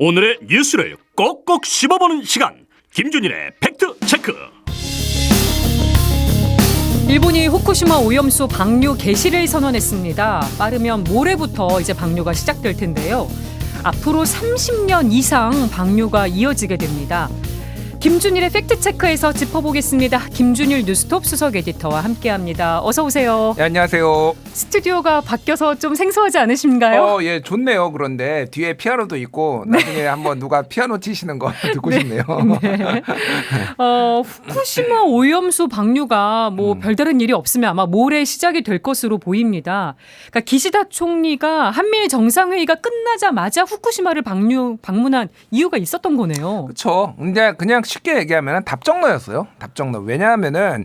오늘의 뉴스를 꼭꼭 씹어보는 시간, 김준일의 팩트체크. 일본이 후쿠시마 오염수 방류 개시를 선언했습니다. 빠르면 모레부터 이제 방류가 시작될 텐데요. 앞으로 30년 이상 방류가 이어지게 됩니다. 김준일의 팩트체크에서 짚어보겠습니다. 김준일 뉴스톱 수석 에디터와 함께합니다. 어서 오세요. 네, 안녕하세요. 스튜디오가 바뀌어서 좀 생소하지 않으신가요? 예, 좋네요. 그런데 뒤에 피아노도 있고 나중에 한번 누가 피아노 치시는 거 듣고 싶네요. 네. 후쿠시마 오염수 방류가 뭐 별다른 일이 없으면 아마 모레 시작이 될 것으로 보입니다. 그러니까 기시다 총리가 한미일 정상회의가 끝나자마자 후쿠시마를 방문한 이유가 있었던 거네요. 그렇죠. 근데 그냥 쉽게 얘기하면 답정너였어요. 답정너. 왜냐하면은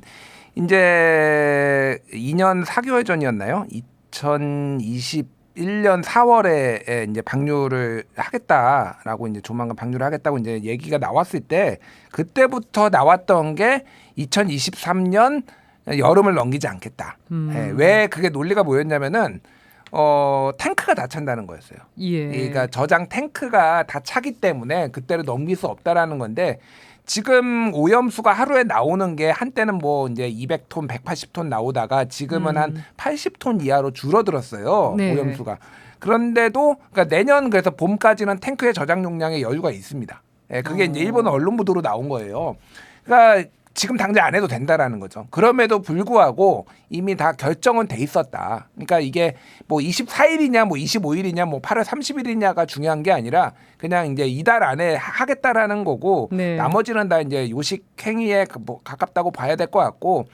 이제 2년 4개월 전이었나요? 2021년 4월에 이제 방류를 하겠다라고 이제 조만간 방류를 하겠다고 이제 얘기가 나왔을 때 그때부터 나왔던 게 2023년 여름을 넘기지 않겠다. 왜 그게 논리가 뭐였냐면은 탱크가 다 찬다는 거였어요. 예. 그러니까 저장 탱크가 다 차기 때문에 그때를 넘길 수 없다라는 건데 지금 오염수가 하루에 나오는 게 한때는 뭐 이제 200톤, 180톤 나오다가 지금은 한 80톤 이하로 줄어들었어요. 네. 오염수가. 그런데도 그러니까 내년 그래서 봄까지는 탱크의 저장 용량에 여유가 있습니다. 예, 그게 이제 일본 언론 보도로 나온 거예요. 그러니까 지금 당장 안 해도 된다라는 거죠. 그럼에도 불구하고 이미 다 결정은 돼 있었다. 그러니까 이게 뭐 24일이냐 뭐 25일이냐 뭐 8월 30일이냐가 중요한 게 아니라 그냥 이제 이달 안에 하겠다라는 거고 네. 나머지는 다 이제 요식 행위에 뭐 가깝다고 봐야 될 것 같고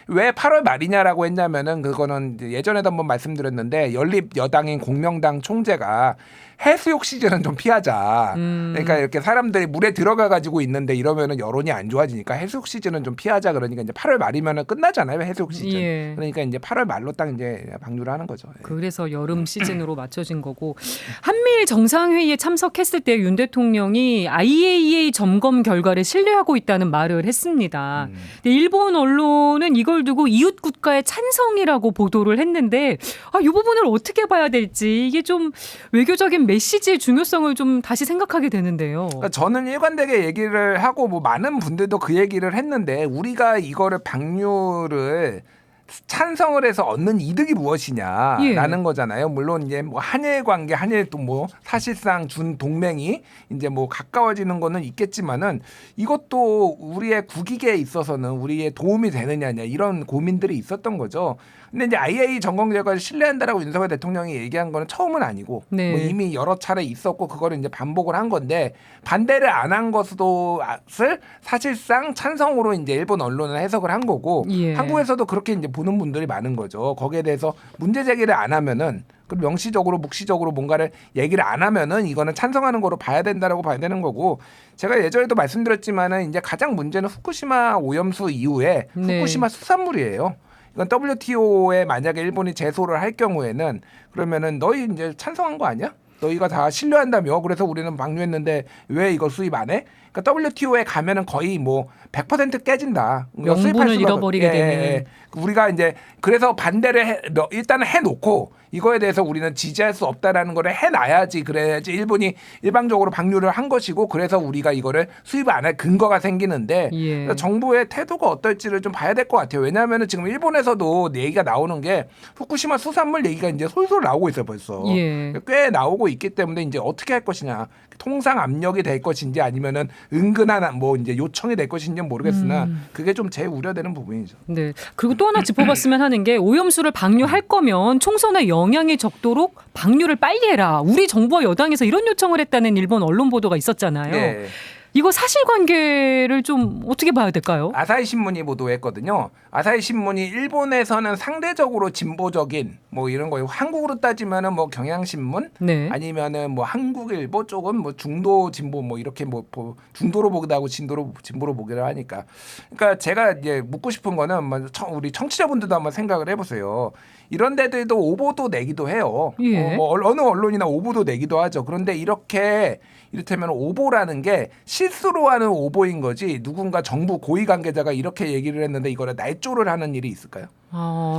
왜 8월 말이냐라고 했냐면은 그거는 예전에도 한번 말씀드렸는데 연립 여당인 공명당 총재가 해수욕 시즌은 좀 피하자. 그러니까 이렇게 사람들이 물에 들어가 가지고 있는데 이러면은 여론이 안 좋아지니까 해수욕 시즌은 좀 피하자. 그러니까 이제 8월 말이면은 끝나잖아요. 해수욕 시즌. 예. 그러니까 이제 8월 말로 딱 이제 방류를 하는 거죠. 그래서 여름 시즌으로 맞춰진 거고 한미일 정상회의에 참석했을 때 윤 대통령이 IAEA 점검 결과를 신뢰하고 있다는 말을 했습니다. 근데 일본 언론은 이걸 두고 이웃 국가의 찬성이라고 보도를 했는데 이 부분을 어떻게 봐야 될지 이게 좀 외교적인 메시지의 중요성을 좀 다시 생각하게 되는데요. 그러니까 저는 일관되게 얘기를 하고 뭐 많은 분들도 그 얘기를 했는데 우리가 이거를 방류를 찬성을 해서 얻는 이득이 무엇이냐라는 예. 거잖아요. 물론 이제 뭐 한일 관계, 한일도 뭐 사실상 준 동맹이 이제 뭐 가까워지는 거는 있겠지만은 이것도 우리의 국익에 있어서는 우리의 도움이 되느냐 이런 고민들이 있었던 거죠. 근데 이제 IAEA 점검 결과를 신뢰한다라고 윤석열 대통령이 얘기한 거는 처음은 아니고 네. 뭐 이미 여러 차례 있었고 그거를 이제 반복을 한 건데 반대를 안 한 것도 사실상 찬성으로 이제 일본 언론은 해석을 한 거고 예. 한국에서도 그렇게 이제 보는 분들이 많은 거죠. 거기에 대해서 문제 제기를 안 하면은 그 명시적으로 묵시적으로 뭔가를 얘기를 안 하면은 이거는 찬성하는 거로 봐야 된다라고 봐야 되는 거고 제가 예전에도 말씀드렸지만은 이제 가장 문제는 후쿠시마 오염수 이후에 네. 후쿠시마 수산물이에요. 이건 WTO에 만약에 일본이 제소를 할 경우에는 그러면은 너희 이제 찬성한 거 아니야? 너희가 다 신뢰한다며 그래서 우리는 방류했는데 왜 이거 수입 안 해? 그러니까 WTO에 가면은 거의 뭐 100% 깨진다. 명분을 잃어버리게 되는. 우리가 이제 그래서 반대를 일단은 해놓고 이거에 대해서 우리는 지지할 수 없다라는 거를 해놔야지 그래야지 일본이 일방적으로 방류를 한 것이고 그래서 우리가 이거를 수입 안 할 근거가 생기는데 예. 그러니까 정부의 태도가 어떨지를 좀 봐야 될 것 같아요. 왜냐하면 지금 일본에서도 얘기가 나오는 게 후쿠시마 수산물 얘기가 이제 솔솔 나오고 있어요 벌써. 예. 꽤 나오고 있기 때문에 이제 어떻게 할 것이냐 통상 압력이 될 것인지 아니면은 은근한 뭐 이제 요청이 될 것인지는 모르겠으나 그게 좀 제일 우려되는 부분이죠. 네. 그리고 또 하나 짚어봤으면 하는 게 오염수를 방류할 거면 총선에 영향이 적도록 방류를 빨리 해라. 우리 정부와 여당에서 이런 요청을 했다는 일본 언론 보도가 있었잖아요. 네. 이거 사실관계를 좀 어떻게 봐야 될까요? 아사히 신문이 보도했거든요. 아사히 신문이 일본에서는 상대적으로 진보적인 뭐 이런 거예요. 한국으로 따지면은 뭐 경향신문 네. 아니면은 뭐 한국일보 쪽은 뭐 중도 진보 뭐 이렇게 뭐 중도로 보기도 하고 진보로 보기도 하니까. 그러니까 제가 이제 묻고 싶은 거는 우리 청취자분들도 한번 생각을 해보세요. 이런 데들도 오보도 내기도 해요. 예. 뭐 어느 언론이나 오보도 내기도 하죠. 그런데 이렇게 이를테면 오보라는 게 실수로 하는 오보인 거지 누군가 정부 고위 관계자가 이렇게 얘기를 했는데 이거를 날조를 하는 일이 있을까요?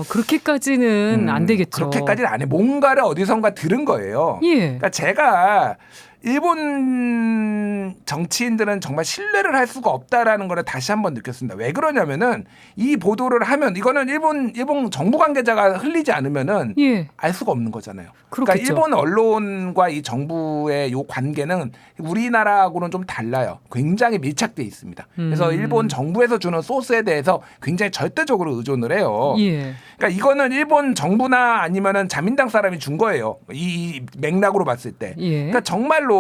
그렇게까지는 안 되겠죠. 그렇게까지는 안 해. 뭔가를 어디선가 들은 거예요. 예. 그러니까 제가 일본 정치인들은 정말 신뢰를 할 수가 없다라는 걸 다시 한번 느꼈습니다. 왜 그러냐면은 이 보도를 하면 이거는 일본 정부 관계자가 흘리지 않으면은 예. 알 수가 없는 거잖아요. 그렇겠죠. 그러니까 일본 언론과 이 정부의 요 관계는 우리나라하고는 좀 달라요. 굉장히 밀착돼 있습니다. 그래서 일본 정부에서 주는 소스에 대해서 굉장히 절대적으로 의존을 해요. 예. 그러니까 이거는 일본 정부나 아니면은 자민당 사람이 준 거예요. 이 맥락으로 봤을 때. 예. 그러니까 정말로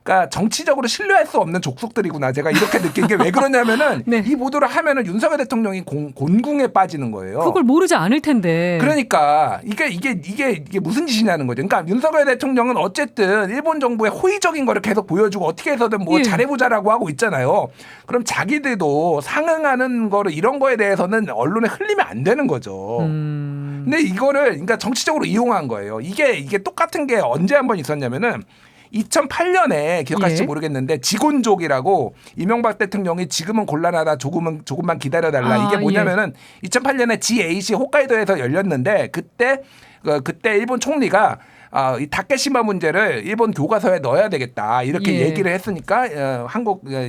그러니까 정치적으로 신뢰할 수 없는 족속들이구나. 제가 이렇게 느낀 게 왜 그러냐면은 네. 이 보도를 하면은 윤석열 대통령이 곤궁에 빠지는 거예요. 그걸 모르지 않을 텐데. 그러니까 이게 무슨 짓이냐는 거죠. 그러니까 윤석열 대통령은 어쨌든 일본 정부의 호의적인 거를 계속 보여주고 어떻게 해서든 뭐 예. 잘해보자라고 하고 있잖아요. 그럼 자기들도 상응하는 거를 이런 거에 대해서는 언론에 흘리면 안 되는 거죠. 근데 이거를 그러니까 정치적으로 이용한 거예요. 이게 똑같은 게 언제 한번 있었냐면은 2008년에 기억하실지 예. 모르겠는데 직원족이라고 이명박 대통령이 지금은 곤란하다 조금만 기다려달라. 이게 뭐냐면은 2008년에 GAC 홋카이도에서 열렸는데 그때 일본 총리가 이 다케시마 문제를 일본 교과서에 넣어야 되겠다 이렇게 예. 얘기를 했으니까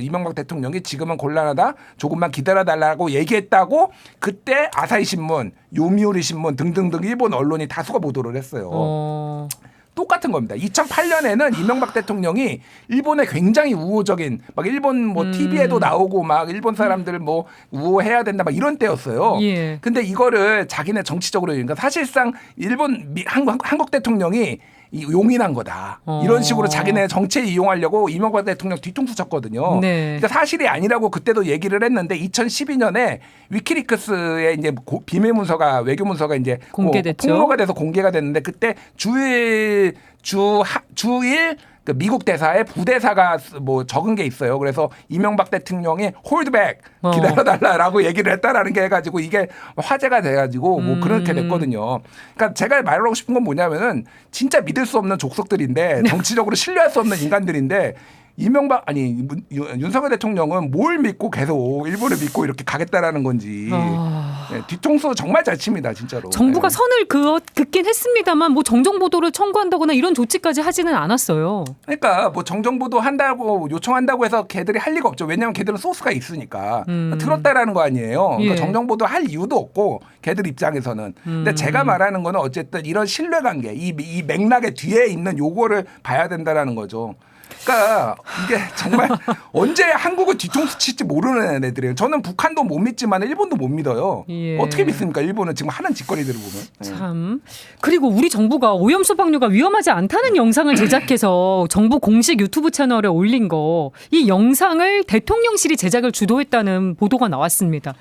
이명박 대통령이 지금은 곤란하다 조금만 기다려달라고 얘기했다고 그때 아사히 신문, 요미우리 신문 등등등 일본 언론이 다수가 보도를 했어요. 똑같은 겁니다. 2008년에는 이명박 대통령이 일본에 굉장히 우호적인 막 일본 뭐 TV에도 나오고 막 일본 사람들 뭐 우호해야 된다 막 이런 때였어요. 예. 근데 이거를 자기네 정치적으로 그러니까 사실상 한국 대통령이 용인한 거다. 이런 식으로 자기네 정치에 이용하려고 이명박 대통령 뒤통수 쳤거든요. 네. 그러니까 사실이 아니라고 그때도 얘기를 했는데 2012년에 위키리크스에 이제 비밀 문서가 외교 문서가 이제 공개됐죠. 폭로가 돼서 공개가 됐는데 그때 주일 그 미국 대사에 부대사가 뭐 적은 게 있어요. 그래서 이명박 대통령이 홀드백 기다려달라라고 얘기를 했다라는 게 해가지고 이게 화제가 돼가지고 뭐 그렇게 됐거든요. 그러니까 제가 말하고 싶은 건 뭐냐면은 진짜 믿을 수 없는 족속들인데 정치적으로 신뢰할 수 없는 인간들인데 윤석열 대통령은 뭘 믿고 계속 일본을 믿고 이렇게 가겠다라는 건지 네, 뒤통수 정말 잘 칩니다 진짜로. 정부가 네. 선을 긋긴 했습니다만 뭐 정정 보도를 청구한다거나 이런 조치까지 하지는 않았어요. 그러니까 뭐 정정보도 한다고 요청한다고 해서 걔들이 할 리가 없죠. 왜냐하면 걔들은 소스가 있으니까 들었다라는 거 아니에요. 그러니까 예. 정정보도 할 이유도 없고 걔들 입장에서는. 근데 제가 말하는 거는 어쨌든 이런 신뢰관계 이 맥락의 뒤에 있는 요거를 봐야 된다라는 거죠. 그러니까 이게 정말 언제 한국을 뒤통수 칠지 모르는 애들이에요. 저는 북한도 못 믿지만 일본도 못 믿어요. 예. 어떻게 믿습니까? 일본은 지금 하는 짓거리들을 보면. 참. 그리고 우리 정부가 오염수 방류가 위험하지 않다는 영상을 제작해서 정부 공식 유튜브 채널에 올린 거, 이 영상을 대통령실이 제작을 주도했다는 보도가 나왔습니다.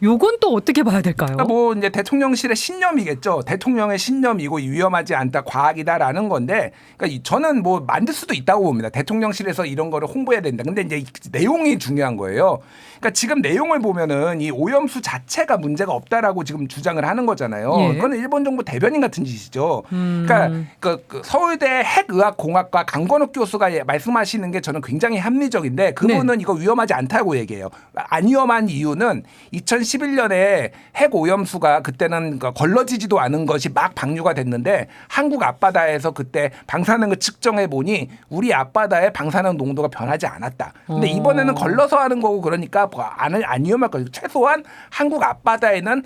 요건 또 어떻게 봐야 될까요? 그러니까 뭐 이제 대통령실의 신념이겠죠. 대통령의 신념이고 위험하지 않다, 과학이다라는 건데, 그러니까 저는 뭐 만들 수도 있다고 봅니다. 대통령실에서 이런 거를 홍보해야 된다. 근데 이제 내용이 중요한 거예요. 그러니까 지금 내용을 보면은 이 오염수 자체가 문제가 없다라고 지금 주장을 하는 거잖아요. 예. 그건 일본 정부 대변인 같은 짓이죠. 그러니까 그 서울대 핵의학공학과 강건욱 교수가 말씀하시는 게 저는 굉장히 합리적인데 그분은 이거 위험하지 않다고 얘기해요. 안 위험한 이유는 2011년에 핵 오염수가 그때는 걸러지지도 않은 것이 막 방류가 됐는데 한국 앞바다에서 그때 방사능을 측정해 보니 우리 앞바다의 방사능 농도가 변하지 않았다. 근데 이번에는 걸러서 하는 거고 그러니까 안 위험할 거죠. 최소한 한국 앞바다에는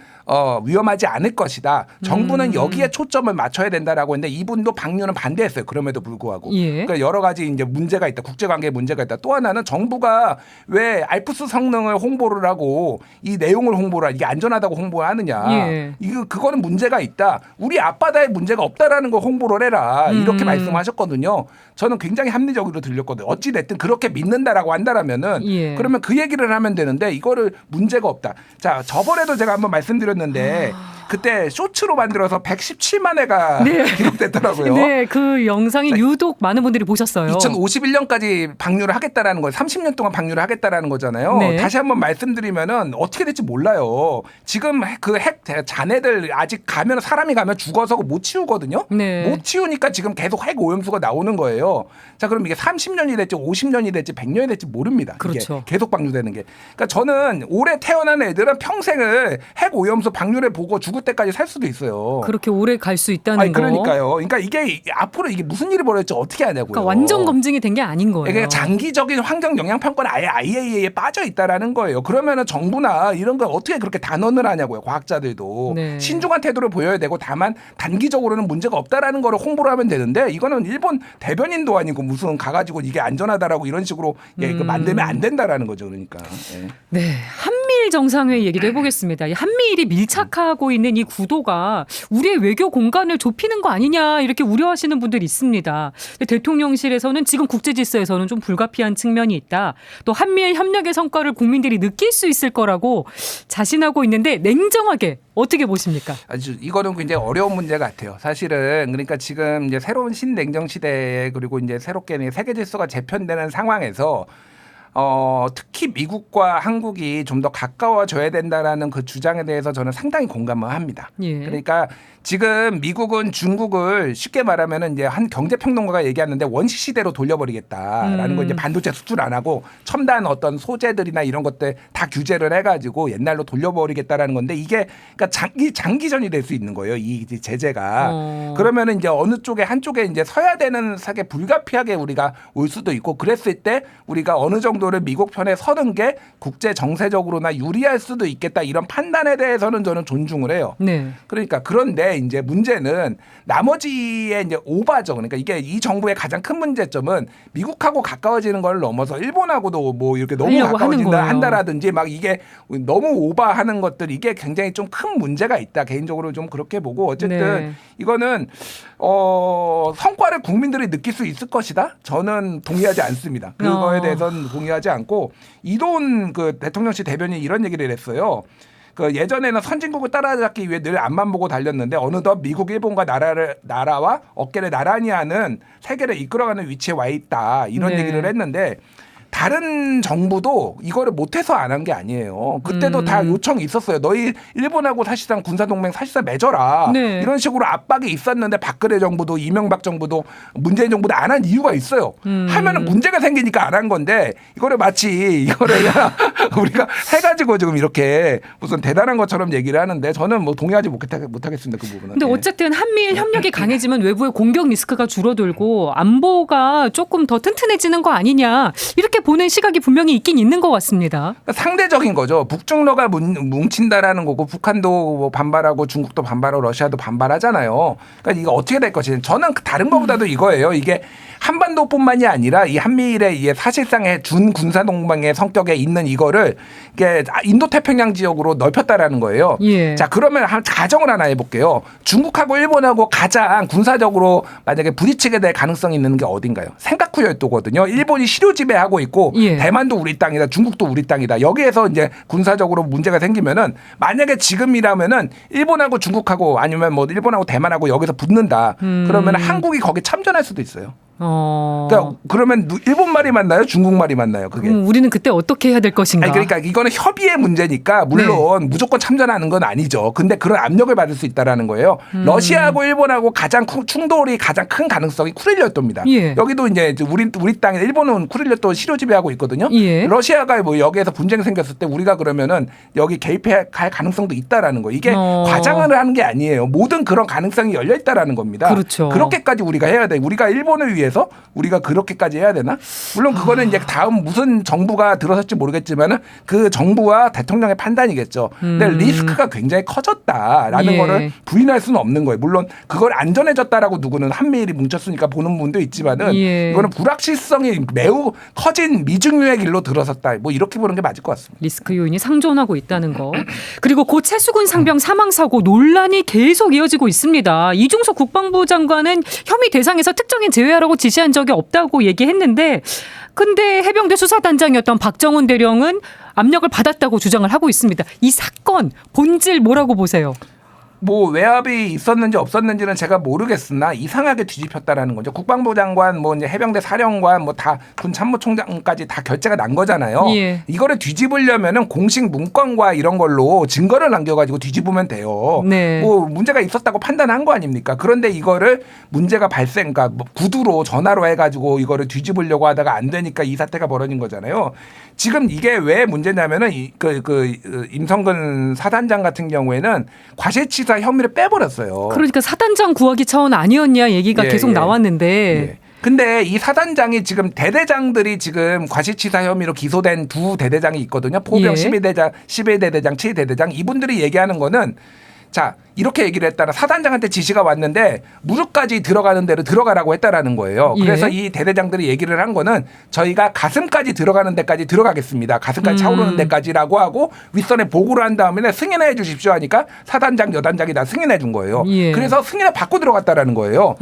위험하지 않을 것이다. 정부는 여기에 초점을 맞춰야 된다라고 했는데 이분도 방류는 반대했어요. 그럼에도 불구하고. 예. 그러니까 여러 가지 이제 문제가 있다. 국제관계에 문제가 있다. 또 하나는 정부가 왜 알프스 성능을 홍보를 하고 이 내용을 홍보를 이게 안전하다고 홍보를 하느냐. 예. 그거는 문제가 있다. 우리 앞바다에 문제가 없다라는 걸 홍보를 해라. 이렇게 말씀하셨거든요. 저는 굉장히 합리적으로 들렸거든요. 어찌 됐든 그렇게 믿는다라고 한다라면은 그러면 그 얘기를 하면 되는데 이거를 문제가 없다. 자, 저번에도 제가 한번 말씀드렸는데 그때 쇼츠로 만들어서 117만 회가 기록됐더라고요. 네, 그 영상이 유독 많은 분들이 보셨어요. 2051년까지 방류를 하겠다라는 거, 30년 동안 방류를 하겠다라는 거잖아요. 네. 다시 한번 말씀드리면은 어떻게 될지 몰라요. 지금 그 핵 잔해들 아직 사람이 가면 죽어서 못 치우거든요. 네. 못 치우니까 지금 계속 핵 오염수가 나오는 거예요. 자, 그럼 이게 30년이 될지 50년이 될지 100년이 될지 모릅니다. 그렇죠. 이게 계속 방류되는 게. 그러니까 저는 올해 태어난 애들은 평생을 핵 오염수 방류를 보고 죽을 죽을 때까지 살 수도 있어요. 그렇게 오래 갈 수 있다는 아니, 거. 그러니까요. 그러니까 이게 앞으로 이게 무슨 일이 벌어질지 어떻게 하냐고요. 그러니까 완전 검증이 된 게 아닌 거예요. 그러니까 장기적인 환경 영향 평가는 아예 IAEA에 빠져 있다라는 거예요. 그러면은 정부나 이런 걸 어떻게 그렇게 단언을 하냐고요. 과학자들도 네. 신중한 태도를 보여야 되고 다만 단기적으로는 문제가 없다라는 거를 홍보를 하면 되는데 이거는 일본 대변인도 아니고 무슨 가가지고 이게 안전하다라고 이런 식으로 이거 만들면 안 된다라는 거죠. 그러니까. 예. 네, 한미일 정상회의 얘기도 해보겠습니다. 이 한미일이 밀착하고 있는 이 구도가 우리의 외교 공간을 좁히는 거 아니냐 이렇게 우려하시는 분들이 있습니다. 근데 대통령실에서는 지금 국제 질서에서는 좀 불가피한 측면이 있다. 또 한미일 협력의 성과를 국민들이 느낄 수 있을 거라고 자신하고 있는데 냉정하게 어떻게 보십니까? 아주 이거는 굉장히 어려운 문제 같아요. 사실은 그러니까 지금 이제 새로운 신냉정 시대에 그리고 이제 새롭게 세계 질서가 재편되는 상황에서 특히 미국과 한국이 좀 더 가까워져야 된다라는 그 주장에 대해서 저는 상당히 공감을 합니다. 예. 그러니까 지금 미국은 중국을 쉽게 말하면은 이제 한 경제평론가가 얘기하는데 원시 시대로 돌려버리겠다라는 거 이제 반도체 수출 안 하고 첨단 어떤 소재들이나 이런 것들 다 규제를 해가지고 옛날로 돌려버리겠다라는 건데 이게 그러니까 장기전이 될 수 있는 거예요. 이 제재가. 그러면은 이제 어느 쪽에 한쪽에 이제 서야 되는 사게 불가피하게 우리가 올 수도 있고 그랬을 때 우리가 어느 정도를 미국 편에 서는 게 국제 정세적으로나 유리할 수도 있겠다 이런 판단에 대해서는 저는 존중을 해요. 네. 그러니까 그런데 이제 문제는 나머지의 이제 오바죠. 그러니까 이게 이 정부의 가장 큰 문제점은 미국하고 가까워지는 걸 넘어서 일본하고도 뭐 이렇게 너무 가까워진다 한다라든지 막 이게 너무 오바하는 것들 이게 굉장히 좀 큰 문제가 있다. 개인적으로 좀 그렇게 보고 어쨌든 네. 이거는 성과를 국민들이 느낄 수 있을 것이다. 저는 동의하지 않습니다. 그거에 대해서는 동의하지 않고 이도훈 그 대통령실 대변인이 이런 얘기를 했어요. 그 예전에는 선진국을 따라잡기 위해 늘 앞만 보고 달렸는데 어느덧 미국, 일본과 나라와 어깨를 나란히 하는 세계를 이끌어가는 위치에 와 있다. 이런 네. 얘기를 했는데 다른 정부도 이거를 못해서 안 한 게 아니에요. 그때도 다 요청이 있었어요. 너희 일본하고 사실상 군사동맹 사실상 맺어라. 네. 이런 식으로 압박이 있었는데 박근혜 정부도 이명박 정부도 문재인 정부도 안 한 이유가 있어요. 하면은 문제가 생기니까 안 한 건데 이거를 마치 이거를 우리가 해가지고 지금 이렇게 무슨 대단한 것처럼 얘기를 하는데 저는 뭐 동의하지 못하겠습니다. 그 부분은. 근데 어쨌든 한미일 협력이 강해지면 외부의 공격 리스크가 줄어들고 안보가 조금 더 튼튼해지는 거 아니냐 이렇게 보는 시각이 분명히 있긴 있는 것 같습니다. 그러니까 상대적인 거죠. 북중러가 뭉친다라는 거고 북한도 뭐 반발하고 중국도 반발하고 러시아도 반발하잖아요. 그러니까 이거 어떻게 될 것이냐. 저는 다른 것보다도 이거예요. 이게 한반도뿐만이 아니라 이 한미일의 이게 사실상의 준 군사동맹의 성격에 있는 이거를 이게 인도태평양 지역으로 넓혔다라는 거예요. 예. 자 그러면 한 가정을 하나 해볼게요. 중국하고 일본하고 가장 군사적으로 만약에 부딪히게 될 가능성이 있는 게 어딘가요? 센카쿠 열도거든요. 일본이 시료 지배하고 있고 예. 대만도 우리 땅이다, 중국도 우리 땅이다. 여기에서 이제 군사적으로 문제가 생기면은 만약에 지금이라면은 일본하고 중국하고 아니면 뭐 일본하고 대만하고 여기서 붙는다. 그러면 한국이 거기 참전할 수도 있어요. 그러니까 그러면 일본 말이 맞나요? 중국 말이 맞나요? 그게. 우리는 그때 어떻게 해야 될 것인가? 아니, 그러니까 이거는 협의의 문제니까 물론 네. 무조건 참전하는 건 아니죠. 근데 그런 압력을 받을 수 있다라는 거예요. 러시아하고 일본하고 가장 충돌이 가장 큰 가능성이 쿠릴열도입니다. 예. 여기도 이제 우리 땅에 일본은 쿠릴열도 시료 지배하고 있거든요. 예. 러시아가 뭐 여기에서 분쟁 생겼을 때 우리가 그러면은 여기 개입할 가능성도 있다라는 거. 이게 과장을 하는 게 아니에요. 모든 그런 가능성이 열려 있다라는 겁니다. 그렇죠. 그렇게까지 우리가 해야 돼. 우리가 일본을 위해서 우리가 그렇게까지 해야 되나? 물론 그거는 이제 다음 무슨 정부가 들어설지 모르겠지만은 그 정부와 대통령의 판단이겠죠. 근데 리스크가 굉장히 커졌다라는 예. 거를 부인할 수는 없는 거예요. 물론 그걸 안전해졌다라고 누구는 한미일이 뭉쳤으니까 보는 분도 있지만은 예. 이거는 불확실성이 매우 커진 미증유의 길로 들어섰다. 뭐 이렇게 보는 게 맞을 것 같습니다. 리스크 요인이 상존하고 있다는 거. 그리고 고 최수근 상병 사망 사고 논란이 계속 이어지고 있습니다. 이중석 국방부 장관은 혐의 대상에서 특정인 제외하라고 지시한 적이 없다고 얘기했는데 근데 해병대 수사단장이었던 박정훈 대령은 압력을 받았다고 주장을 하고 있습니다. 이 사건 본질 뭐라고 보세요? 뭐 외압이 있었는지 없었는지는 제가 모르겠으나 이상하게 뒤집혔다라는 거죠. 국방부 장관, 뭐 이제 해병대 사령관, 뭐 다 군 참모총장까지 다 결재가 난 거잖아요. 예. 이거를 뒤집으려면은 공식 문건과 이런 걸로 증거를 남겨가지고 뒤집으면 돼요. 네. 뭐 문제가 있었다고 판단한 거 아닙니까? 그런데 이거를 문제가 그러니까 뭐 구두로 전화로 해가지고 이거를 뒤집으려고 하다가 안 되니까 이 사태가 벌어진 거잖아요. 지금 이게 왜 문제냐면은 임성근 사단장 같은 경우에는 과실치 과실치사 혐의를 빼버렸어요. 그러니까 사단장 구하기 차원 아니었냐 얘기가 예, 계속 예. 나왔는데 예. 근데 이 사단장이 지금 대대장들이 지금 과실치사 혐의로 기소된 두 대대장이 있거든요. 포병 예. 11대장, 11대대장, 7대대장. 이분들이 얘기하는 거는 자 이렇게 얘기를 했다라 사단장한테 지시가 왔는데 무릎까지 들어가는 대로 들어가라고 했다라는 거예요. 그래서 예. 이 대대장들이 얘기를 한 거는 저희가 가슴까지 들어가는 데까지 들어가겠습니다. 가슴까지 차오르는 데까지라고 하고 윗선에 보고를 한 다음에 승인해 주십시오 하니까 사단장 여단장이 다 승인해 준 거예요. 예. 그래서 승인을 받고 들어갔다라는 거예요.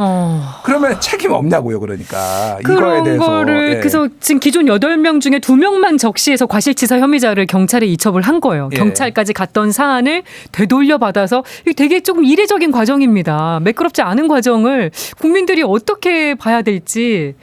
그러면 책임 없냐고요, 그러니까. 이거에 그런 대해서. 거를 예. 그래서 지금 기존 8명 중에 2명만 적시해서 과실치사 혐의자를 경찰에 이첩을 한 거예요. 예. 경찰까지 갔던 사안을 되돌려 받아서 이게 되게 조금 이례적인 과정입니다. 매끄럽지 않은 과정을 국민들이 어떻게 봐야 될지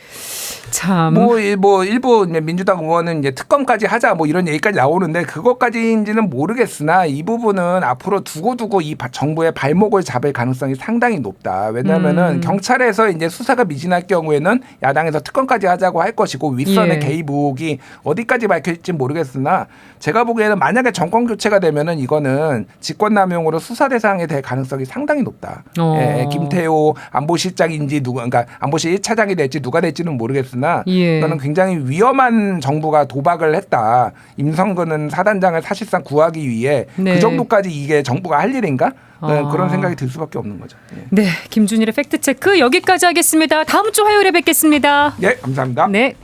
참. 뭐 일부 이제 민주당 의원은 이제 특검까지 하자 뭐 이런 얘기까지 나오는데 그것까지인지는 모르겠으나 이 부분은 앞으로 두고두고 이 정부의 발목을 잡을 가능성이 상당히 높다. 왜냐하면은 경찰에서 이제 수사가 미진할 경우에는 야당에서 특검까지 하자고 할 것이고 윗선의 예. 개입 의혹이 어디까지 밝힐지 모르겠으나 제가 보기에는 만약에 정권 교체가 되면은 이거는 직권남용으로 수사 대상이 될 가능성이 상당히 높다. 예, 김태호 안보실장인지 누가 그러니까 안보실 1차장이 될지 누가 될지는 모르겠으나 예. 이거는 굉장히 위험한 정부가 도박을 했다. 임성근은 사단장을 사실상 구하기 위해 네. 그 정도까지 이게 정부가 할 일인가? 네, 아. 그런 생각이 들 수밖에 없는 거죠. 예. 네, 김준일의 팩트체크 여기까지 하겠습니다. 다음 주 화요일에 뵙겠습니다. 예, 감사합니다. 네.